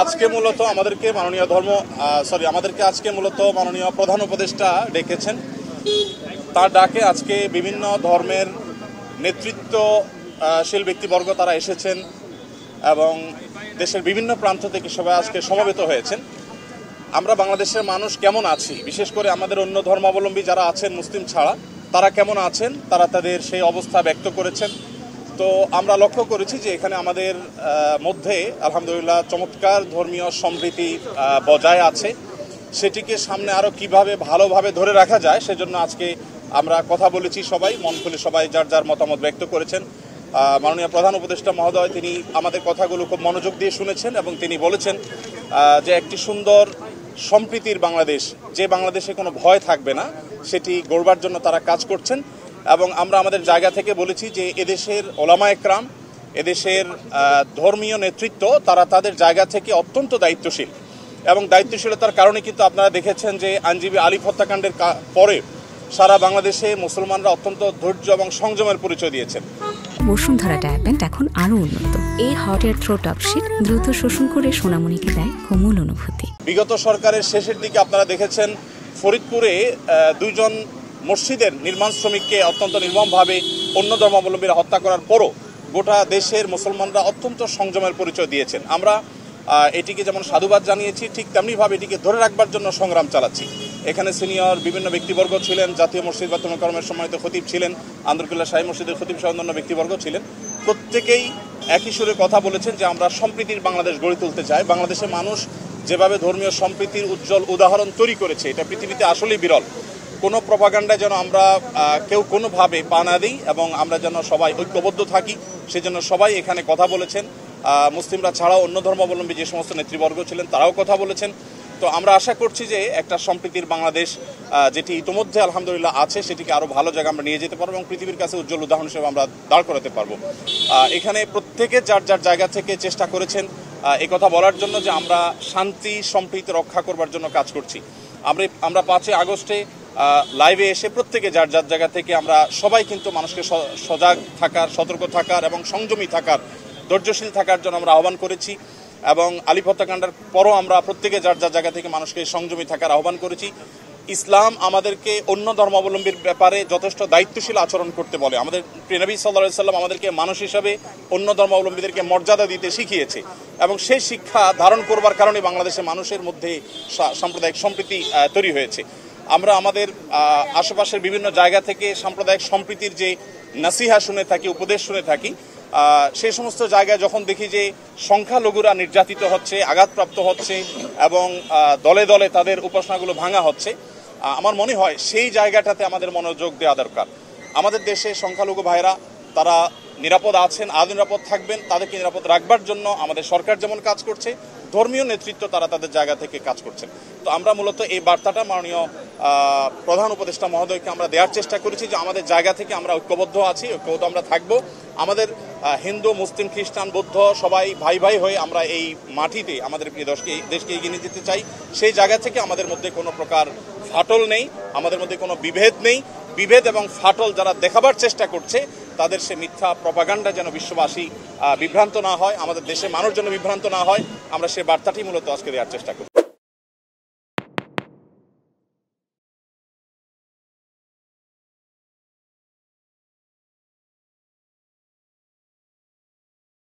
আজকে মূলত আমাদেরকে মূলত মাননীয় প্রধান উপদেষ্টা ডেকেছেন। তার ডাকে আজকে বিভিন্ন ধর্মের নেতৃত্বশীল ব্যক্তিবর্গ তারা এসেছেন এবং দেশের বিভিন্ন প্রান্ত থেকে সবাই আজকে সমবেত হয়েছেন। আমরা বাংলাদেশের মানুষ কেমন আছি, বিশেষ করে আমাদের অন্য ধর্মাবলম্বী যারা আছেন মুসলিম ছাড়া, তারা কেমন আছেন, তারা তাদের সেই অবস্থা ব্যক্ত করেছেন। তো আমরা লক্ষ্য করেছি যে এখানে আমাদের মধ্যে আলহামদুলিল্লাহ চমৎকার ধর্মীয় সম্প্রীতি বজায় আছে। সেটিকে সামনে আরও কিভাবে ভালোভাবে ধরে রাখা যায় সেজন্য আজকে আমরা কথা বলেছি, সবাই মন খুলে সবাই যার যার মতামত ব্যক্ত করেছেন। মাননীয় প্রধান উপদেষ্টা মহোদয় তিনি আমাদের কথাগুলো খুব মনোযোগ দিয়ে শুনেছেন এবং তিনি বলেছেন যে একটি সুন্দর সম্প্রীতির বাংলাদেশ, যে বাংলাদেশে কোনো ভয় থাকবে না, সেটি গড়বার জন্য তারা কাজ করছেন। এবং আমরা আমাদের জায়গা থেকে বলেছি যে এদেশের ওলামা একরাম, এদেশের ধর্মীয় নেতৃত্ব তারা তাদের জায়গা থেকে অত্যন্ত দায়িত্বশীল এবং দায়িত্বশীলতার কারণে কিন্তু আপনারা দেখেছেন যে আইনজীবী আলিফ হত্যাকাণ্ডের পরে সারা বাংলাদেশে মুসলমানরা অত্যন্ত ধৈর্য এবং সংযমের পরিচয় দিয়েছেন। বসুন্ধরা ডায়াপেন্ট এখন আরো উন্নত। এই hot air through top sheet দ্রুত শোষণ করে সোনামণিকে দেয় কোমল অনুভূতি। বিগত সরকারের শেষের দিকে আপনারা দেখেছেন ফরিদপুরে দুইজন মসজিদের নির্মাণ শ্রমিককে অত্যন্ত নির্মমভাবে অন্য ধর্মাবলম্বীরা হত্যা করার পরও গোটা দেশের মুসলমানরা অত্যন্ত সংযমের পরিচয় দিয়েছেন। আমরা এটিকে যেমন সাধুবাদ জানিয়েছি, ঠিক তেমনিভাবে এটিকে ধরে রাখবার জন্য সংগ্রাম চালাচ্ছি। এখানে সিনিয়র বিভিন্ন ব্যক্তিবর্গ ছিলেন, জাতীয় মসজিদ বায়তুল মোকাররমের সম্মানিত খতিব ছিলেন, আন্দরকিল্লা শাহী মসজিদের খতিব সহ অন্যান্য ব্যক্তিবর্গ ছিলেন। প্রত্যেকেই একই সুরে কথা বলেছেন যে আমরা সম্প্রীতির বাংলাদেশ গড়ে তুলতে চাই। বাংলাদেশের মানুষ যেভাবে ধর্মীয় সম্প্রীতির উজ্জ্বল উদাহরণ তৈরি করেছে, এটা পৃথিবীতে আসলেই বিরল। কোনো প্রপাগান্ডায় যেন আমরা কেউ কোনোভাবে পা না দিই এবং আমরা যেন সবাই ঐক্যবদ্ধ থাকি, সেজন্য সবাই এখানে কথা বলেছেন। মুসলিমরা ছাড়াও অন্য ধর্মাবলম্বী যে সমস্ত নেতৃবর্গ ছিলেন তারাও কথা বলেছেন। তো আমরা আশা করছি যে একটা সম্প্রীতির বাংলাদেশ যেটি ইতিমধ্যে আলহামদুলিল্লাহ আছে, সেটিকে আরও ভালো জায়গায় আমরা নিয়ে যেতে পারবো এবং পৃথিবীর কাছে উজ্জ্বল উদাহরণ হিসেবে আমরা দাঁড় করাতে পারবো। এখানে প্রত্যেকে যার যার জায়গা থেকে চেষ্টা করেছেন এই কথা বলার জন্য যে আমরা শান্তি সম্প্রীতি রক্ষা করবার জন্য কাজ করছি। আমরা 5 আগস্টে লাইভে এসে প্রত্যেকে যার যার জায়গা থেকে আমরা সবাই কিন্তু মানুষকে সজাগ থাকার, সতর্ক থাকার এবং সংযমী থাকার, ধৈর্যশীল থাকার জন্য আমরা আহ্বান করেছি। এবং আলিফ হত্যাকাণ্ডের পরও আমরা প্রত্যেকে যার যার জায়গা থেকে মানুষকে সংযমী থাকার আহ্বান করেছি। ইসলাম আমাদেরকে অন্য ধর্মাবলম্বীর ব্যাপারে যথেষ্ট দায়িত্বশীল আচরণ করতে বলে। আমাদের প্রিয় নবী সাল্লাল্লাহু আলাইহি সাল্লাম আমাদেরকে মানুষ হিসাবে অন্য ধর্মাবলম্বীদেরকে মর্যাদা দিতে শিখিয়েছে এবং সেই শিক্ষা ধারণ করবার কারণে বাংলাদেশের মানুষের মধ্যে সাম্প্রদায়িক সম্প্রীতি তৈরি হয়েছে। আমরা আমাদের আশেপাশের বিভিন্ন জায়গা থেকে সাম্প্রদায়িক সম্প্রীতির যে নাসিহা শুনে থাকি, উপদেশ শুনে থাকি, সেই সমস্ত জায়গায় যখন দেখি যে সংখ্যালঘুরা নির্যাতিত হচ্ছে, আঘাতপ্রাপ্ত হচ্ছে এবং দলে দলে তাদের উপাসনাগুলো ভাঙা হচ্ছে, আমার মনে হয় সেই জায়গাটাতে আমাদের মনোযোগ দেওয়া দরকার। আমাদের দেশে সংখ্যালঘু ভাইরা তারা নিরাপদ আছেন, আদৌ নিরাপদ থাকবেন, তাদেরকে নিরাপদ রাখবার জন্য আমাদের সরকার যেমন কাজ করছে, ধর্মীয় নেতৃত্ব তারা তাদের জায়গা থেকে কাজ করছেন। তো আমরা মূলত এই বার্তাটা মাননীয় প্রধান উপদেষ্টা মহোদয়কে আমরা দেওয়ার চেষ্টা করেছি যে আমাদের জায়গা থেকে আমরা ঐক্যবদ্ধ আছি, ঐক্যবদ্ধ আমরা থাকবো। আমাদের হিন্দু, মুসলিম, খ্রিস্টান, বৌদ্ধ সবাই ভাই ভাই হয়ে আমরা এই মাটিতে আমাদের প্রিয় দেশকে এগিয়ে নিয়ে যেতে চাই। সেই জায়গা থেকে আমাদের মধ্যে কোনো প্রকার ফাটল নেই, আমাদের মধ্যে কোনো বিভেদ নেই। বিভেদ এবং ফাটল যারা দেখাবার চেষ্টা করছে তাদের সে মিথ্যা প্রপাগান্ডা যেন বিশ্ববাসী বিভ্রান্ত না হয়, আমাদের দেশের মানুষ যেন বিভ্রান্ত না হয়, আমরা সে বার্তাটি মূলত আজকে দেওয়ার চেষ্টা করি।